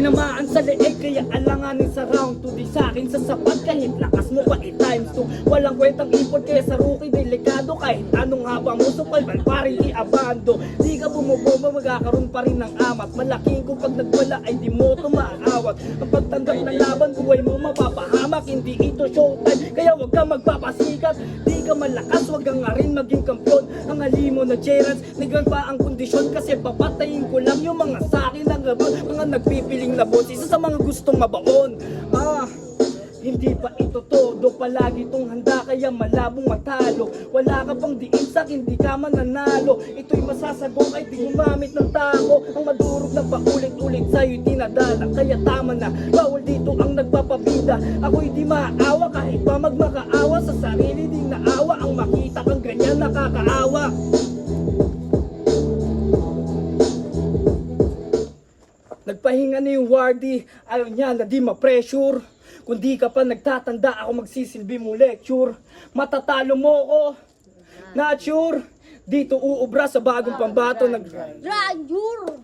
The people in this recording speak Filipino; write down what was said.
Tinamaan sa leeg kaya alanganin sa round 2. Di sa'kin sasapat kahit lakas mo pa i-times 2. Walang kwentang ipon kaya sa rookie delikado. Kahit anong haba mo supal man paring iabando. Di ka bumubomba magkakaroon pa rin ng amat. Malaking kung pag nagwala ay di mo ito maaawat. Ang pagtanggap ng laban buhay mo mapapahamak. Hindi ito showtime kaya wag ka magpapasikat. Di ka malakas wag kang nga rin maging kampiyon. Ang halimo na Gerrans naggan pa ang kondisyon. Kasi papatayin ko lang yung mga sakin ng gabon. Mga nagpipiling na boss isa sa mga gustong mabaon. Hindi pa ito todo, palagi tong handa kaya malabong matalo. Wala ka pang diin sa hindi ka mananalo. Ito'y masasago kahit di gumamit ng tako. Ang madurog na paulit-ulit sa'yo'y dinadala. Kaya tama na, bawal dito ang nagpapabida. Ako'y di maawa kahit pa magmakaawa. Sa sarili ding naawa, ang makita kang ganyan nakakaawa. Nagpahinga ni yung wardy, ayaw niya na di ma-pressure. Kung di ka pa nagtatanda, ako magsisilbi mo lecture. Matatalo mo ko, not sure. Dito uubra sa bagong pambato. Dragon!